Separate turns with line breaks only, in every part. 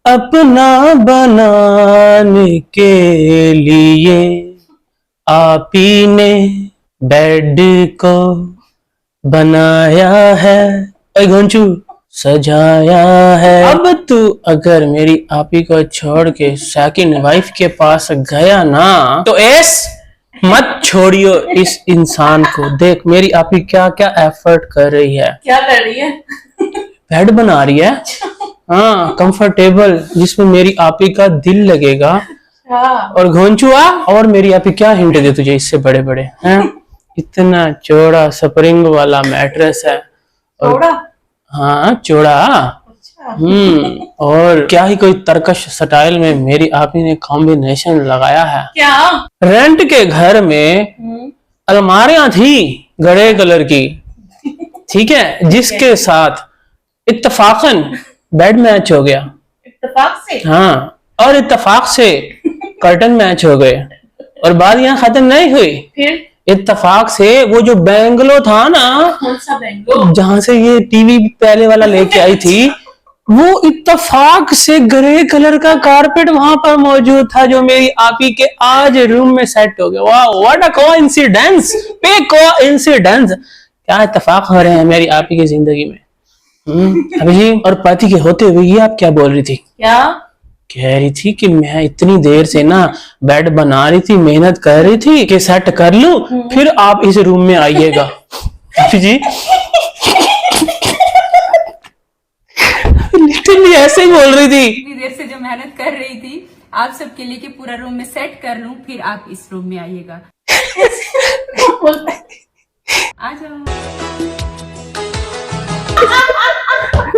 अपना बनाने के लिए आप ही ने बेड को बनाया है, ऐ घंचू सजाया है। अब तू अगर मेरी आपी को छोड़ के सेकंड वाइफ के पास गया ना तो ऐस मत छोड़ियो इस इंसान को। देख मेरी आपी क्या क्या एफर्ट कर रही है।
क्या कर रही है?
बेड बना रही है, हाँ कंफर्टेबल, जिसमें मेरी आपी का दिल लगेगा। और घोंचुआ और मेरी आपी क्या हिंट दे तुझे इससे बड़े बड़े हैं। इतना चौड़ा स्प्रिंग वाला मैट्रेस है और हाँ चौड़ा। और क्या ही कोई तरकश स्टाइल में मेरी आपी ने कॉम्बिनेशन लगाया है। क्या रेंट के घर में अलमारियां थी गड़े कलर की, ठीक है, जिसके साथ इत्तफाकन बेड मैच हो गया।
इत्तेफाक से?
हाँ, और इत्तफाक से कर्टन मैच हो गए। और बात यहाँ खत्म नहीं हुई,
फिर
इत्तफाक से वो जो बैंगलो था ना,
कौन सा बैंगलो?
जहां से ये टीवी पहले वाला लेके आई थी, वो इत्तफाक से ग्रे कलर का कारपेट वहां पर मौजूद था जो मेरी आपी के आज रूम में सेट हो गया। वाह व्हाट अ कोइंसिडेंस, पे कोइंसिडेंस। क्या इत्तफाक हो रहे हैं मेरी आपी की जिंदगी में। अभी जी, और पति के होते हुए ये आप क्या बोल रही थी?
क्या
कह रही थी कि मैं इतनी देर से ना बेड बना रही थी, मेहनत कर रही थी कि सेट कर लूं, फिर आप इस रूम में आइएगा। जी लिटरली ऐसे ही बोल रही थी।
इतनी देर से जो मेहनत कर रही थी आप सबके लिए कि पूरा रूम में सेट कर लूं, फिर आप इस रूम में आइएगा। आ जाओ।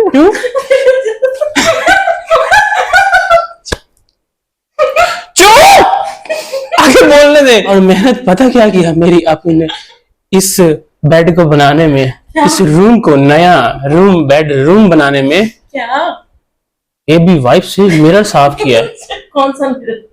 क्यों? आगे बोलने दे। और मेहनत पता क्या किया मेरी आपी ने इस बेड को बनाने में, इस रूम को नया रूम बेड रूम बनाने में।
क्या?
ये भी वाइफ से मिरर साफ किया है।
कौन सा मिरर?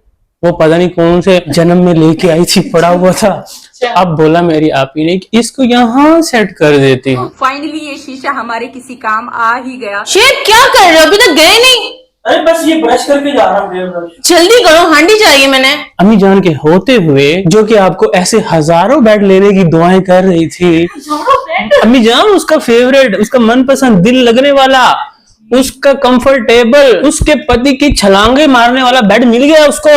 वो पता नहीं कौन से जन्म में लेके आई थी, पड़ा हुआ था। अब बोला मेरी आपी ने कि इसको यहाँ सेट कर देती हूँ।
फाइनली ये शीशा हमारे किसी काम आ ही गया।
शेफ क्या कर रहे हो, अभी तक गए नहीं?
अरे बस ये ब्रश करके जा रहा हूँ।
जल्दी करो, हांडी चाहिए मैंने।
अम्मी जान के होते हुए जो कि आपको ऐसे हजारों बेड लेने की दुआएं कर रही थी। अम्मी जान उसका फेवरेट, उसका मनपसंद, दिल लगने वाला, उसका कंफर्टेबल, उसके पति की छलांगे मारने वाला बेड मिल गया उसको।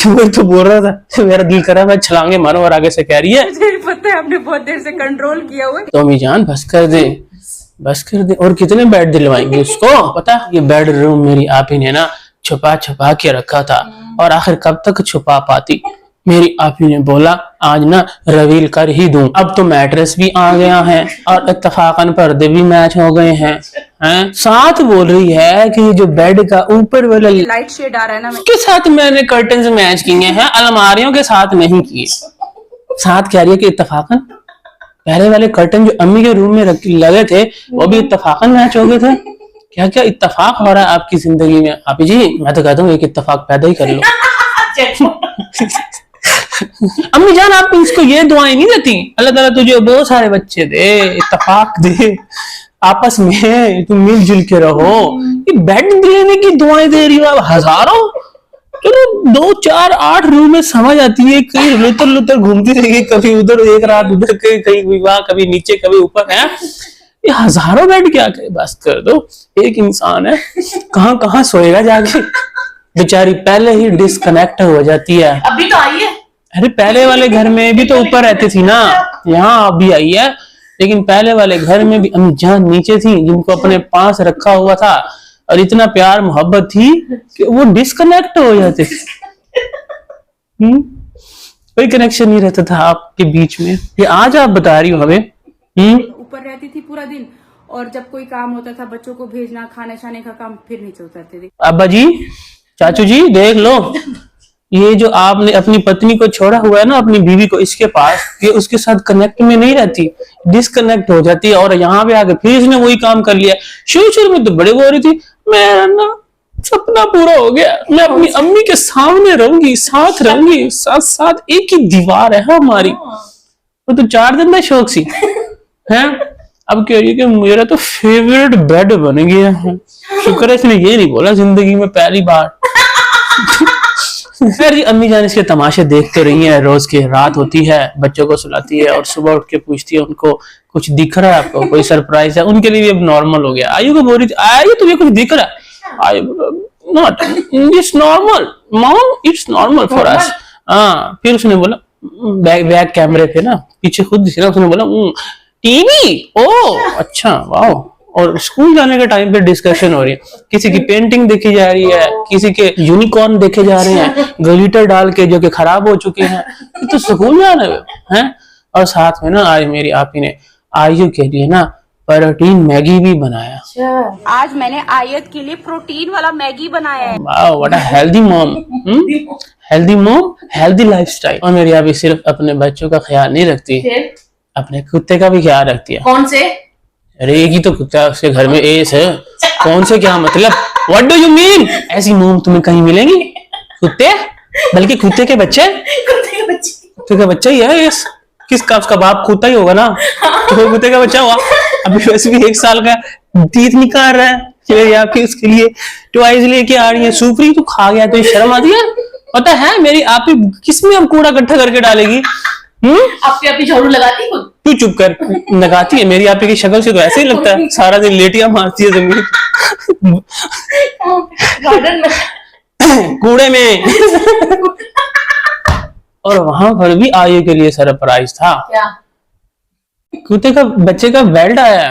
वो तो बोल रहा था मेरा दिल करा मैं छलांगे मारूं, और आगे से कह रही है
मुझे पता है आपने बहुत देर से कंट्रोल किया हुआ है।
तो अम्मी जान बस कर दे, बस कर दे। और कितने बेड दिलवाएंगे उसको पता। ये बेड रूम मेरी आपी ने ना छुपा छुपा के रखा था, और आखिर कब तक छुपा पाती। मेरी आपी ने बोला आज ना रिवील कर ही दूं। अब तो मैट्रेस भी आ गया है और इत्तफाकन पर्दे भी मैच हो गए हैं। साथ बोल रही है कि जो बेड का ऊपर वाला
लाइट शेड आ रहा है ना,
उसके साथ मैंने कर्टन्स मैच किए हैं, अलमारियों के साथ नहीं किए। साथ कह रही है कि इत्तफाकन पहले वाले कर्टन जो अम्मी के रूम में लगे थे वो भी इत्तफाकन मैच हो गए थे। क्या क्या इत्तफाक हो रहा है आपकी जिंदगी में आपी जी। मैं तो कहता हूँ एक इत्तफाक पैदा ही कर लो। अम्मी जान आप इसको ये दुआएं नहीं देती अल्लाह ताला तुझे बहुत सारे बच्चे दे, इत्तफाक दे, आपस में तुम मिलजुल के रहो। ये बेड लेने की दुआएं दे रही हो आप हजारों। चलो 2 4 8 रूम में समझ आती है, कहीं लुतर लुतर घूमती रहेगी, कभी उधर एक रात उधर कहीं विवाह, कभी नीचे कभी ऊपर है। ये हजारों बेड क्या करे, बस कर दो। एक इंसान है कहाँ कहाँ सोएगा जाके, बेचारी पहले ही डिस्कनेक्ट हो जाती है।
अभी तो आई है।
अरे पहले वाले घर में भी तो ऊपर रहती थी ना, यहाँ अभी आई है, लेकिन पहले वाले घर में भी अम्मी जान नीचे थी, जिनको अपने पास रखा हुआ था और इतना प्यार मोहब्बत थी कि वो डिस्कनेक्ट हो जाते थे। कोई कनेक्शन नहीं रहता था आपके बीच में। ये आज आप बता रही हो हमें।
ऊपर रहती थी पूरा दिन, और जब कोई काम होता था बच्चों को भेजना, खाने शाने का काम, फिर नीचे उतरते थे।
अब्बा जी, चाचू जी देख लो, ये जो आपने अपनी पत्नी को छोड़ा हुआ है ना, अपनी बीवी को, इसके पास ये उसके साथ कनेक्ट में नहीं रहती, डिस्कनेक्ट हो जाती है। और यहाँ पे आके फिर इसने वही काम कर लिया। शुरू में तो बड़े बोल रही थी मेरा ना सपना पूरा हो गया, मैं अपनी अम्मी के सामने रहूंगी, साथ रहूंगी, साथ साथ एक ही दीवार है हमारी। वो तो 4 दिन में शौक सी है। अब कह रही है कि मेरा तो फेवरेट बेड बन गया है। शुक्र है इसने ये नहीं बोला जिंदगी में पहली बार। फिर जी अम्मी जान इसके तमाशे देखते रही है, रोज की रात होती है, बच्चों को सुलाती है और सुबह उठ के पूछती है उनको कुछ दिख रहा है आपको, कोई सरप्राइज है। उनके लिए अब नॉर्मल हो गया। आयु को बोल रही थी, आयु तुम्हें कुछ दिख रहा है? आयु not, it's normal mom, it's normal for us. हाँ, फिर उसने बोला बैक कैमरे पे ना पीछे खुद दिख रहा, उसने बोला टीवी, ओ अच्छा वाह। और स्कूल जाने के टाइम पे डिस्कशन हो रही है, किसी की पेंटिंग देखी जा रही है, किसी के यूनिकॉर्न देखे जा रहे हैं ग्लिटर डाल के जो कि खराब हो चुके हैं। ये तो स्कूल जाना है। और साथ में ना आज मेरी आपी ने आयु के लिए ना प्रोटीन मैगी भी बनाया।
आज मैंने आयत के लिए प्रोटीन वाला मैगी बनाया है।
वाह, what a healthy mom. Healthy mom, healthy lifestyle. और मेरी आपी सिर्फ अपने बच्चों का ख्याल नहीं रखती,
फिर
अपने कुत्ते का भी ख्याल रखती है।
कौन से?
अरे एक ही तो कुत्ता है उसके घर में, एस है। कौन से क्या मतलब? What do you mean? ऐसी मोम तुम्हें कहीं मिलेंगी? कुत्ते, बल्कि कुत्ते के बच्चे,
कुत्ते के बच्चे।
कुत्ते का बच्चा ही है एस। किसका? उसका बाप कुत्ता ही होगा ना, तो कुत्ते का बच्चा हुआ। अभी वैसे भी 1 साल का टीथ निकाल रहा है, फिर आपकी उसके लिए टॉयज लेके आ रही है। सुपरी तो खा गया तो ये शर्म आती है? पता है मेरी आप किसमें हम कूड़ा इकट्ठा करके डालेगी?
आपकी झाड़ू लगाती खुद?
तू चुप कर, लगाती है। मेरी आपी की शक्ल से तो ऐसे ही लगता है, सारा दिन लेटियां मारती है जमीन
गार्डन में,
कूड़े में। और वहां पर भी आयु के लिए सरप्राइज था।
क्या?
कुत्ते का बच्चे का बेल्ट आया।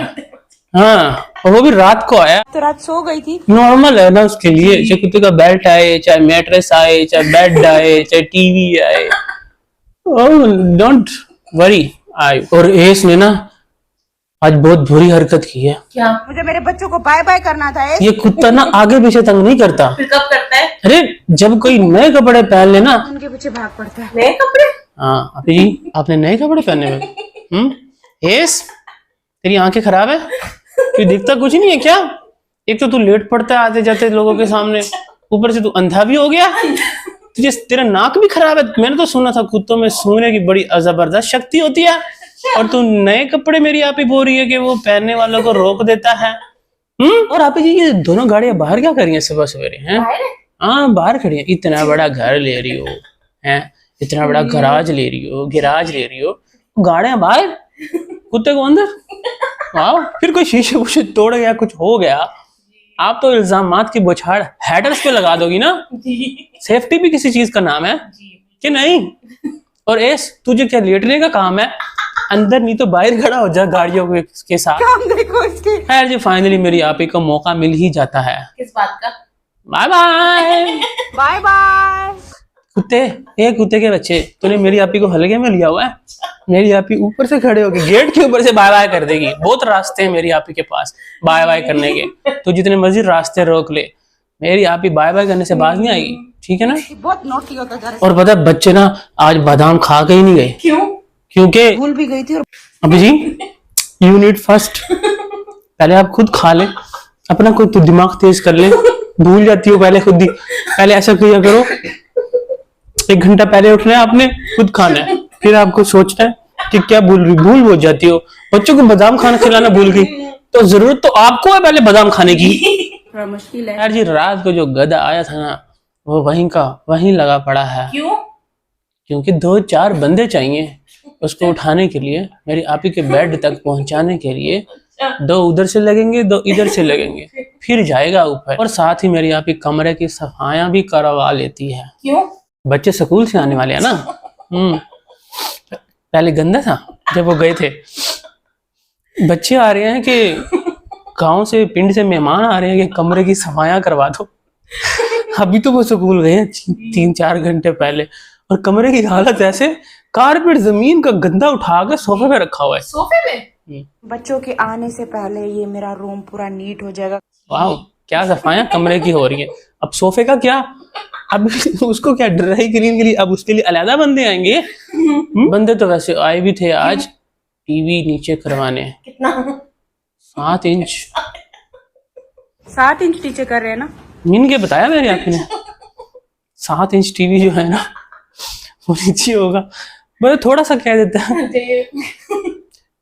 हाँ, और वो भी रात को आया।
तो रात सो गई थी।
नॉर्मल है ना उसके लिए, चाहे कुत्ते का बेल्ट आए, चाहे मैट्रेस आए, चाहे बेड आए, चाहे टीवी आए। डोंट वरी आयु। और एस ने ना आज बहुत बुरी हरकत की है।
क्या?
मुझे मेरे बच्चों को बाय बाय करना था।
ये कुत्ता ना आगे पीछे तंग नहीं करता।
फिर कब करता है?
अरे जब कोई नए कपड़े पहन ले ना,
उनके पीछे भाग पड़ता है।
नए कपड़े?
हाँ अभी जी आपने नए कपड़े पहने हुए? एस तेरी आंखें खराब है, तू दिखता कुछ नहीं है क्या? एक तो तू लेट पड़ता है आते जाते लोगों के सामने, ऊपर से तू अंधा भी हो गया। तुझे तेरा नाक भी खराब है। मैंने तो सुना था कुत्तों में सूंघने की बड़ी जबरदस्त शक्ति होती है, और तू नए कपड़े मेरी आप ही बोल रही है कि वो पहनने वालों को रोक देता है। और आप जी ये दोनों गाड़ियां बाहर क्या कर रही हैं सुबह सवेरे? हैं हाँ बाहर खड़ी है। इतना बड़ा घर ले रही हो, हैं इतना बड़ा गराज ले रही हो, गाड़ियां बाहर, कुत्ते को अंदर। वाह, फिर कोई शीशे वूशे तोड़ गया, कुछ हो गया, आप तो इल्जामात की बौछार हेडर्स पे लगा दोगी ना। सेफ्टी भी किसी चीज का नाम है कि नहीं? और एस तुझे क्या लेटने का काम है? अंदर नहीं तो बाहर खड़ा हो जा गाड़ियों के साथ।
देखो इसके।
खैर जी फाइनली मेरी आप ही को मौका मिल ही जाता है।
किस बात का?
Bye bye
bye bye.
कुत्ते के बच्चे, तूने मेरी आपी को हलके में लिया हुआ है। मेरी आपी ऊपर से खड़े होके गेट के ऊपर से बाय बाय कर देगी। बहुत रास्ते हैं मेरी आपी के पास बाय बाय करने के, तो जितने मर्जी रास्ते रोक ले, मेरी आपी बाय बाय करने से बाज नहीं आएगी, ठीक है ना?
बहुत नोटी होता जा रहा
और पता है बच्चे ना आज बादाम खा के ही नहीं गए।
क्यों?
क्योंकि
भूल भी गई थी। और
अभी जी यू नीड फर्स्ट, पहले आप खुद खा ले, अपना कोई तो दिमाग तेज कर ले। भूल जाती हो पहले खुद ही। पहले ऐसा किया करो, 1 घंटा पहले उठना है आपने, खुद खाना है, फिर आपको सोचना है कि क्या भूल जाती हो। बच्चों को बादाम खाना खिलाना भूल गई, तो जरूरत तो आपको है पहले बादाम खाने की।
थोड़ा मुश्किल है
यार जी रात को जो गधा आया था ना, वो वहीं लगा पड़ा है।
क्यों?
क्योंकि 2-4 बंदे चाहिए उसको उठाने के लिए, मेरी आपी के बेड तक पहुंचाने के लिए। 2 उधर से लगेंगे, 2 इधर से लगेंगे, फिर जाएगा ऊपर। और साथ ही मेरी आपी कमरे की सफाइयां भी करवा लेती है।
क्यों?
बच्चे स्कूल से आने वाले हैं ना। पहले गंदा था जब वो गए थे, बच्चे आ रहे हैं कि गांव से पिंड से मेहमान आ रहे हैं कि कमरे की सफाइयां करवा दो। अभी तो वो स्कूल गए हैं 3-4 घंटे पहले, और कमरे की हालत ऐसे, कारपेट जमीन का गंदा उठा के सोफे पे रखा हुआ है।
सोफे पे?
बच्चों के आने से पहले ये मेरा रूम पूरा नीट हो जाएगा।
वाह क्या सफाइयां कमरे की हो रही है। अब सोफे का क्या, अब उसको क्या ड्राई क्लीन के लिए अब उसके लिए अलग बंदे आएंगे। बंदे तो वैसे आए भी थे आज टीवी नीचे करवाने।
कितना?
7 इंच।
7 इंच नीचे कर रहे हैं ना?
मीन के बताया मेरे आपने 7 इंच टीवी जो है ना वो नीचे होगा। मैं थोड़ा सा कह देता है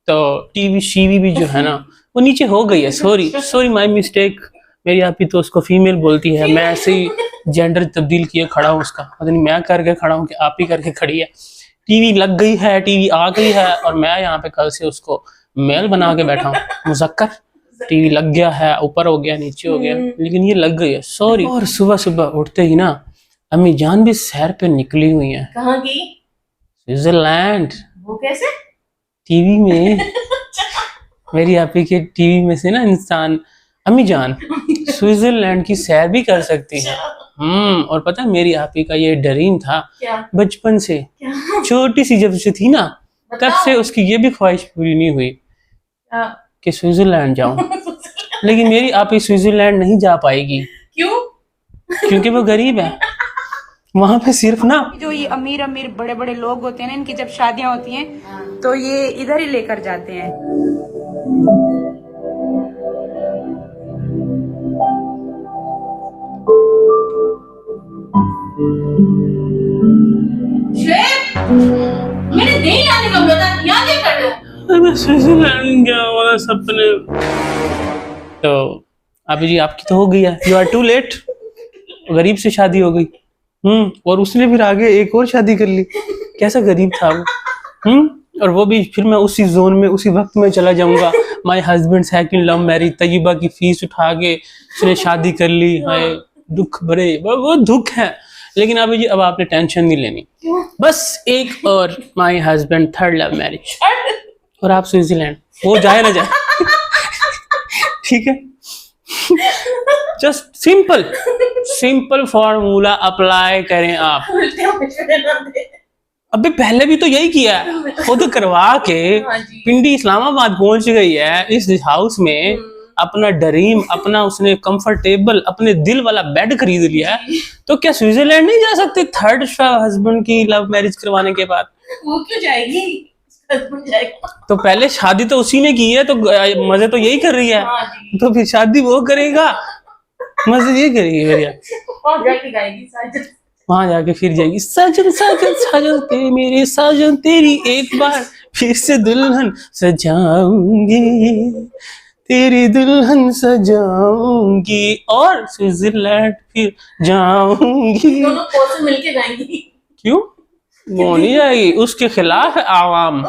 तो टीवी शीवी भी जो है ना वो नीचे हो गई है। Sorry my mistake. मेरी आप ही तो उसको फीमेल बोलती है, मैं ऐसे ही जेंडर तब्दील किए खड़ा हूँ उसका, पता नहीं मैं करके खड़ा हूँ कि आप ही करके खड़ी है। टीवी लग गई है, टीवी आ गई है और मैं यहाँ पे कल से उसको मेल बना के बैठा हूँ। मुज़क्कर टीवी लग गया है, ऊपर हो गया नीचे हो गया, लेकिन ये लग गई है, सॉरी। और सुबह सुबह उठते ही ना अम्मी जान भी सैर पे निकली हुई है।
कहाँ की?
स्विट्जरलैंड।
वो कैसे?
टीवी में मेरी आपी के टीवी में से ना इंसान अम्मी जान स्विट्जरलैंड की सैर भी कर सकती है। और पता है मेरी आपी का ये ड्रीम था
क्या?
बचपन से, छोटी सी जब से थी ना तब से उसकी ये भी ख्वाहिश पूरी नहीं हुई कि स्विट्जरलैंड जाऊं। लेकिन मेरी आपी स्विट्जरलैंड नहीं जा पाएगी।
क्यों?
क्योंकि वो गरीब है। वहां पे सिर्फ ना
जो ये अमीर अमीर बड़े बड़े लोग होते हैं ना, इनकी जब शादियां होती हैं तो ये इधर ही लेकर जाते हैं।
श्वेत, मैंने नहीं आने का बोला था, यहाँ क्या कर रहे हो?
अरे स्विट्जरलैंड गया वाला सपने। तो अभी जी आपकी तो हो गई है, यू आर टू लेट। गरीब से शादी हो गई। और उसने फिर आगे एक और शादी कर ली। कैसा गरीब था वो। और वो भी फिर मैं उसी जोन में उसी वक्त में चला जाऊंगा। My husband second love marriage, Tayyaba की फीस उठा के उसने शादी कर ली। हाय दुख भरे वो दुख है। लेकिन अभी जी अब आपने टेंशन नहीं लेनी, बस एक और my husband third love marriage और आप स्विट्जरलैंड, वो जाए ना जाए। ठीक है, जस्ट सिंपल फॉर्मूला अप्लाई करें आप। अबे पहले भी तो यही किया है, खुद करवा के पिंडी इस्लामाबाद पहुंच गई है इस हाउस में। अपना ड्रीम, अपना उसने कंफर्टेबल अपने दिल वाला बेड खरीद लिया है, तो क्या स्विट्जरलैंड नहीं जा सकते थर्ड हस्बैंड की लव मैरिज करवाने के बाद?
वो क्यों जाएगी? जाएगा।
तो पहले शादी तो उसी ने की है, तो मजे तो यही कर रही है। तो फिर शादी वो करेगा, मजे ये करेगी भैया।
वहाँ जाके गाएगी साजन।
वहां जाके फिर जाएगी साजन साजन साजन ते मेरे साजन, तेरी एक बार फिर से दुल्हन सजाऊंगी, तेरी दुल्हन सजाऊंगी और स्विट्जरलैंड फिर जाऊंगी।
दोनों पोसे मिलके गाएंगी।
क्यों? वो नहीं जाएगी, उसके खिलाफ है आवाम।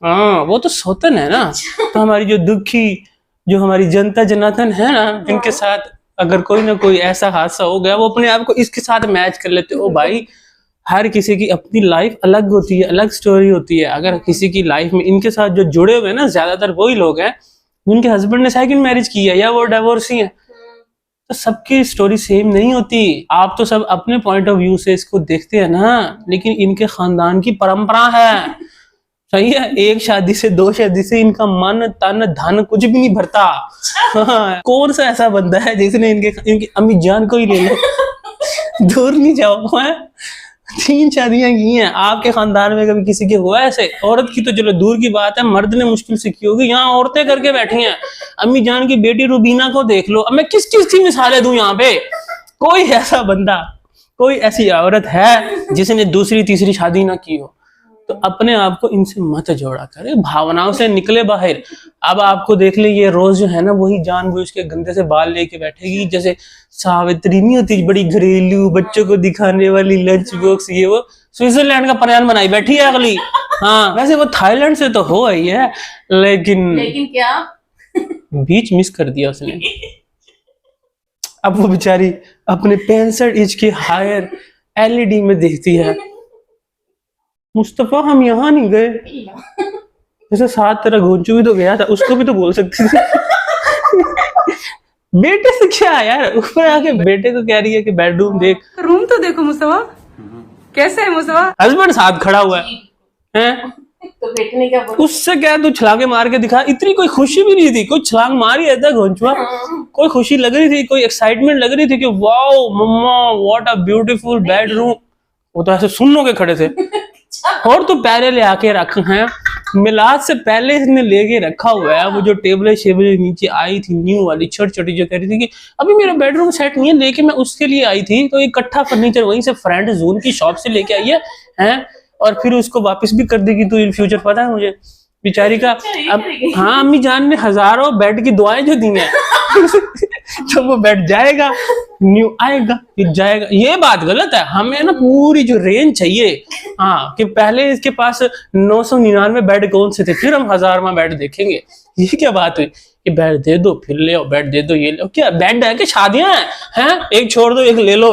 हाँ वो तो सौतन है ना। तो हमारी जो दुखी जो हमारी जनता जनार्दन है ना, इनके साथ अगर कोई ना कोई ऐसा हादसा हो गया, वो अपने आप को इसके साथ मैच कर लेते। ओ भाई, हर किसी की अपनी लाइफ अलग होती है, अलग स्टोरी होती है। अगर किसी की लाइफ में इनके साथ जो जुड़े हुए हैं ना, ज्यादातर वही लोग हैं जिनके हस्बैंड ने सेकंड मैरिज की है या वो डिवोर्सी है। तो सबकी स्टोरी सेम नहीं होती। आप तो सब अपने पॉइंट ऑफ व्यू से इसको देखते हैं ना, लेकिन इनके खानदान की परंपरा है, सही है। एक शादी से दो शादी से इनका मन तन धन कुछ भी नहीं भरता। हाँ, कौन सा ऐसा बंदा है जिसने इनकी अम्मी जान को ही ले लो। दूर नहीं जाओ है, 3 शादियां की हैं। आपके खानदान में कभी किसी के हुआ ऐसे? औरत की तो चलो दूर की बात है, मर्द ने मुश्किल से की होगी। यहाँ औरतें करके बैठी हैं। अम्मी जान की बेटी रुबीना को देख लो। अब मैं किस चीज की मिसालें दूं यहाँ पे? कोई ऐसा बंदा, कोई ऐसी औरत है जिसने दूसरी तीसरी शादी ना की हो? तो अपने आप को इनसे मत जोड़ा करे, भावनाओं से निकले बाहर। अब आपको देख ले, ये रोज जो है ना वही जानबूझ के गंदे से बाल लेके बैठेगी, जैसे सावित्री नहीं होती बड़ी घरेलू, बच्चों को दिखाने वाली लंच बॉक्स, ये वो स्विट्जरलैंड का प्लान बनाई बैठी है अगली। हाँ वैसे वो थाईलैंड से तो हो आई है, लेकिन
क्या
बीच मिस कर दिया उसने। अब वो बेचारी अपने 65 इंच के हायर LED में देखती है, मुस्तफा हम यहाँ नहीं गए। जैसे साथ तेरा घोंचू भी तो गया था, उसको भी तो बोल सकती थी। बेटे से क्या यार, ऊपर आके बेटे को कह रही है कि बेडरूम देख।
रूम तो देखो मुस्तफा, कैसा है मुस्तफा?
हस्बैंड साथ खड़ा हुआ है।
तो बेटे ने क्या बोला?
उससे क्या तू छलांगे मार के दिखा। इतनी कोई खुशी भी नहीं थी, कोई छलांग मार ही रहता घोंचुआ। कोई खुशी लग रही थी, कोई एक्साइटमेंट लग रही थी कि wow mama what a beautiful bedroom. वो तो ऐसे सुन के खड़े थे। और तो पहले ले आके रखे हैं, मिलाद से पहले इसने लेके रखा हुआ है। वो जो टेबल शेबल नीचे आई थी न्यू वाली छोटी छोटी, जो कह रही थी कि अभी मेरा बेडरूम सेट नहीं है, लेके मैं उसके लिए आई थी। तो इकट्ठा फर्नीचर वहीं से फ्रेंड जोन की शॉप से लेके आई है। और फिर उसको वापस भी कर देगी तो इन फ्यूचर, पता है मुझे। बेचारी का।
ये
अब
करेगी।
हाँ, अम्मी जान ने हजारों बेड की दुआएं जो दी हैं तो वो बेड जाएगा, न्यू आएगा, फिर जाएगा। ये बात गलत है। हमें ना पूरी जो रेंज चाहिए, हाँ, कि पहले इसके पास 999 बेड कौन से थे, फिर हम 1000वां बेड देखेंगे। ये क्या बात हुई कि बेड दे दो फिर ले आओ, बेड दे दो ये ले आओ। क्या बेड है कि शादियां हैं? एक छोड़ दो एक ले लो।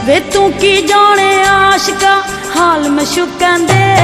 वे तू की जाने आशिका हाल में शुकन दे